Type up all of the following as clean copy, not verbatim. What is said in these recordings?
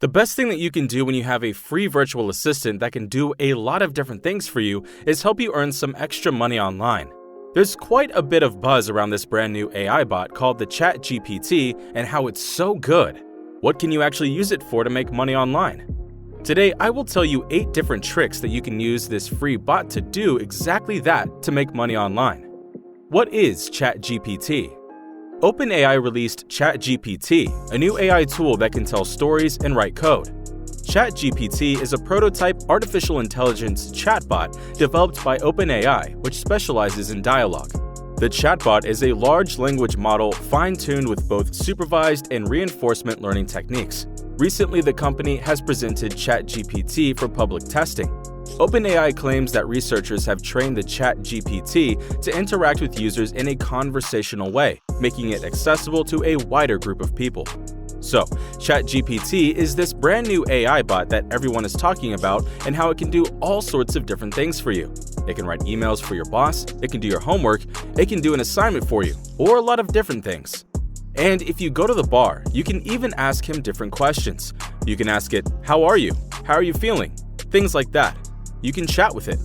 The best thing that you can do when you have a free virtual assistant that can do a lot of different things for you is help you earn some extra money online. There's quite a bit of buzz around this brand new AI bot called the Chat GPT and how it's so good. What can you actually use it for to make money online? Today, I will tell you 8 different tricks that you can use this free bot to do exactly that to make money online. What is Chat GPT? OpenAI released Chat GPT, a new AI tool that can tell stories and write code. Chat GPT is a prototype artificial intelligence chatbot developed by OpenAI, which specializes in dialogue. The chatbot is a large language model fine-tuned with both supervised and reinforcement learning techniques. Recently, the company has presented Chat GPT for public testing. OpenAI claims that researchers have trained the Chat GPT to interact with users in a conversational way, making it accessible to a wider group of people. So, Chat GPT is this brand new AI bot that everyone is talking about and how it can do all sorts of different things for you. It can write emails for your boss, it can do your homework, it can do an assignment for you, or a lot of different things. And if you go to the bar, you can even ask him different questions. You can ask it, "How are you? How are you feeling?" Things like that. You can chat with it.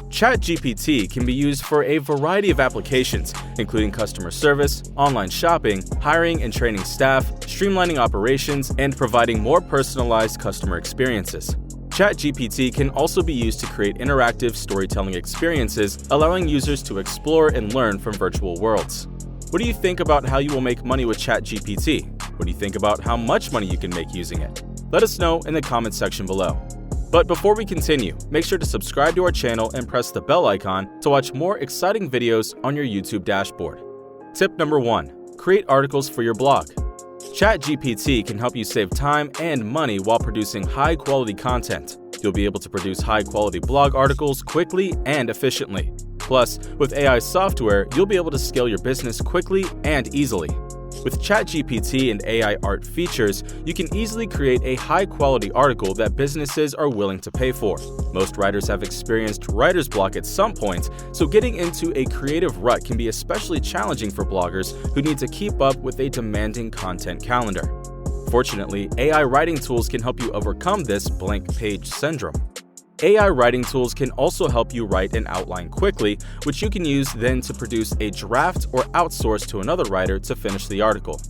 ChatGPT can be used for a variety of applications, including customer service, online shopping, hiring and training staff, streamlining operations, and providing more personalized customer experiences. ChatGPT can also be used to create interactive storytelling experiences, allowing users to explore and learn from virtual worlds. What do you think about how you will make money with ChatGPT? What do you think about how much money you can make using it? Let us know in the comments section below. But before we continue, make sure to subscribe to our channel and press the bell icon to watch more exciting videos on your YouTube dashboard. Tip number 1. Create articles for your blog. ChatGPT can help you save time and money while producing high-quality content. You'll be able to produce high-quality blog articles quickly and efficiently. Plus, with AI software, you'll be able to scale your business quickly and easily. With ChatGPT and AI art features, you can easily create a high-quality article that businesses are willing to pay for. Most writers have experienced writer's block at some point, so getting into a creative rut can be especially challenging for bloggers who need to keep up with a demanding content calendar. Fortunately, AI writing tools can help you overcome this blank page syndrome. AI writing tools can also help you write an outline quickly, which you can use then to produce a draft or outsource to another writer to finish the article.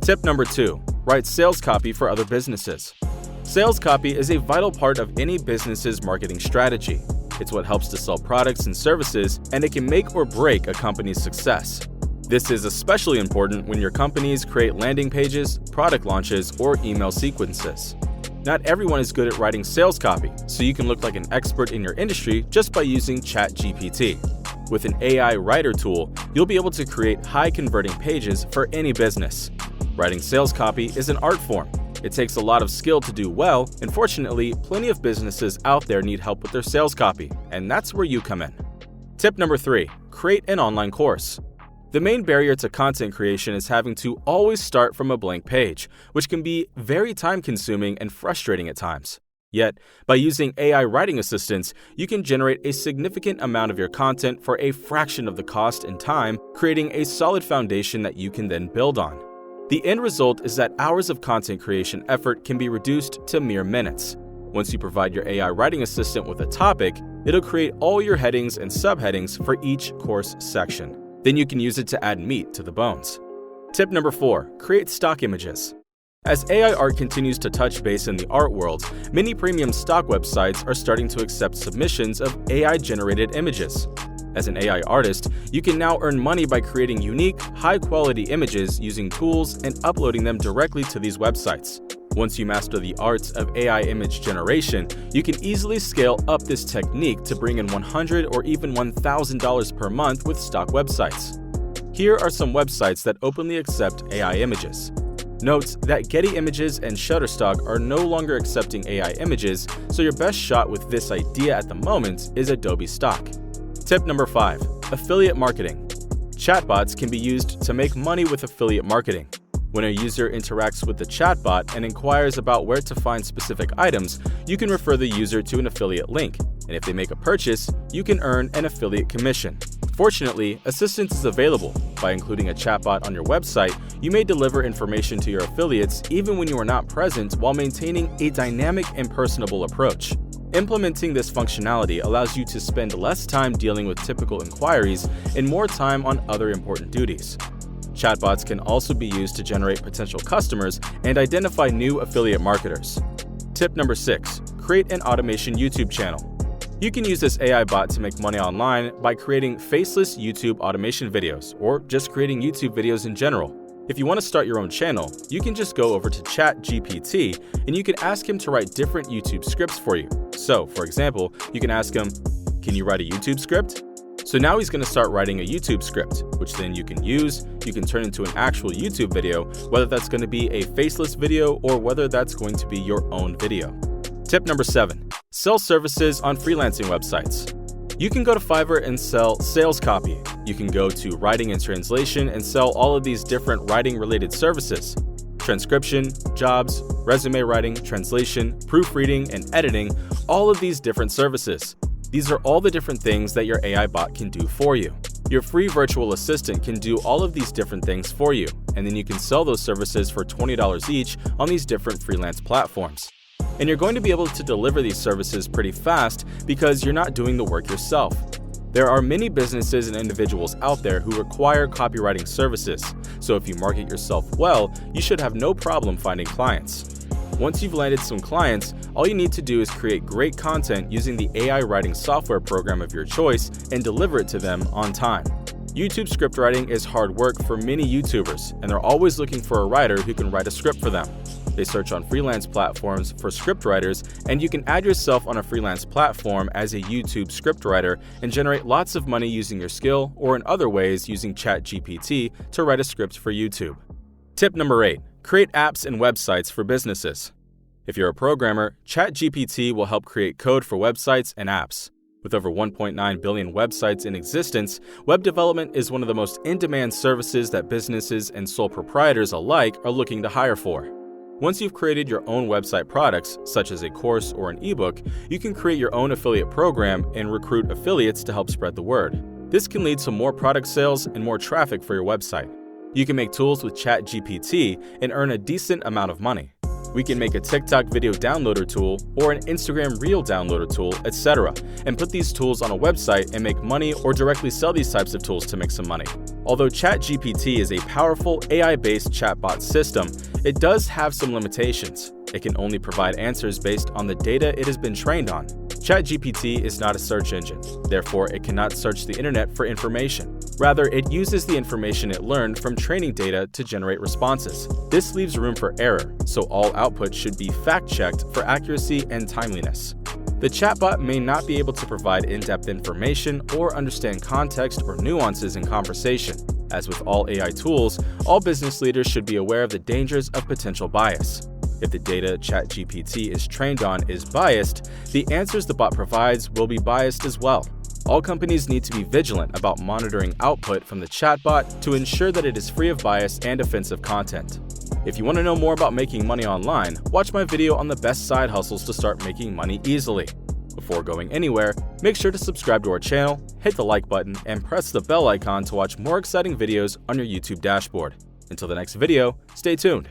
Tip number 2. Write sales copy for other businesses. Sales copy is a vital part of any business's marketing strategy. It's what helps to sell products and services, and it can make or break a company's success. This is especially important when your companies create landing pages, product launches, or email sequences. Not everyone is good at writing sales copy, so you can look like an expert in your industry just by using ChatGPT. With an AI writer tool, you'll be able to create high-converting pages for any business. Writing sales copy is an art form. It takes a lot of skill to do well, and fortunately, plenty of businesses out there need help with their sales copy, and that's where you come in. Tip number 3. Create an online course. The main barrier to content creation is having to always start from a blank page, which can be very time-consuming and frustrating at times. Yet, by using AI writing assistants, you can generate a significant amount of your content for a fraction of the cost and time, creating a solid foundation that you can then build on. The end result is that hours of content creation effort can be reduced to mere minutes. Once you provide your AI writing assistant with a topic, it'll create all your headings and subheadings for each course section. Then you can use it to add meat to the bones. Tip number 4. Create stock images. As AI art continues to touch base in the art world, many premium stock websites are starting to accept submissions of AI-generated images. As an AI artist, you can now earn money by creating unique, high-quality images using tools and uploading them directly to these websites. Once you master the arts of AI image generation, you can easily scale up this technique to bring in $100 or even $1,000 per month with stock websites. Here are some websites that openly accept AI images. Note that Getty Images and Shutterstock are no longer accepting AI images, so your best shot with this idea at the moment is Adobe Stock. Tip number 5. Affiliate marketing. Chatbots can be used to make money with affiliate marketing. When a user interacts with the chatbot and inquires about where to find specific items, you can refer the user to an affiliate link, and if they make a purchase, you can earn an affiliate commission. Fortunately, assistance is available. By including a chatbot on your website, you may deliver information to your affiliates even when you are not present while maintaining a dynamic and personable approach. Implementing this functionality allows you to spend less time dealing with typical inquiries and more time on other important duties. Chatbots can also be used to generate potential customers and identify new affiliate marketers. Tip number 6. Create an automation YouTube channel. You can use this AI bot to make money online by creating faceless YouTube automation videos, or just creating YouTube videos in general. If you want to start your own channel, you can just go over to Chat GPT and you can ask him to write different YouTube scripts for you. So, for example, you can ask him, "Can you write a YouTube script?" So now he's going to start writing a YouTube script, which then you can turn into an actual YouTube video, whether that's going to be a faceless video or whether that's going to be your own video. Tip number 7. Sell services on freelancing websites. You can go to Fiverr and sell sales copy. You can go to writing and translation and sell all of these different writing-related services. Transcription, jobs, resume writing, translation, proofreading, and editing, all of these different services. These are all the different things that your AI bot can do for you. Your free virtual assistant can do all of these different things for you, and then you can sell those services for $20 each on these different freelance platforms. And you're going to be able to deliver these services pretty fast because you're not doing the work yourself. There are many businesses and individuals out there who require copywriting services, so if you market yourself well, you should have no problem finding clients. Once you've landed some clients, all you need to do is create great content using the AI writing software program of your choice and deliver it to them on time. YouTube script writing is hard work for many YouTubers, and they're always looking for a writer who can write a script for them. They search on freelance platforms for script writers, and you can add yourself on a freelance platform as a YouTube script writer and generate lots of money using your skill or in other ways using ChatGPT to write a script for YouTube. Tip number 8. Create apps and websites for businesses. If you're a programmer, ChatGPT will help create code for websites and apps. With over 1.9 billion websites in existence, web development is one of the most in-demand services that businesses and sole proprietors alike are looking to hire for. Once you've created your own website products, such as a course or an ebook, you can create your own affiliate program and recruit affiliates to help spread the word. This can lead to more product sales and more traffic for your website. You can make tools with ChatGPT and earn a decent amount of money. We can make a TikTok video downloader tool or an Instagram reel downloader tool, etc., and put these tools on a website and make money or directly sell these types of tools to make some money. Although ChatGPT is a powerful AI-based chatbot system, it does have some limitations. It can only provide answers based on the data it has been trained on. ChatGPT is not a search engine, therefore it cannot search the internet for information. Rather, it uses the information it learned from training data to generate responses. This leaves room for error, so all output should be fact-checked for accuracy and timeliness. The chatbot may not be able to provide in-depth information or understand context or nuances in conversation. As with all AI tools, all business leaders should be aware of the dangers of potential bias. If the data ChatGPT is trained on is biased, the answers the bot provides will be biased as well. All companies need to be vigilant about monitoring output from the chatbot to ensure that it is free of bias and offensive content. If you want to know more about making money online, watch my video on the best side hustles to start making money easily. Before going anywhere, make sure to subscribe to our channel, hit the like button, and press the bell icon to watch more exciting videos on your YouTube dashboard. Until the next video, stay tuned.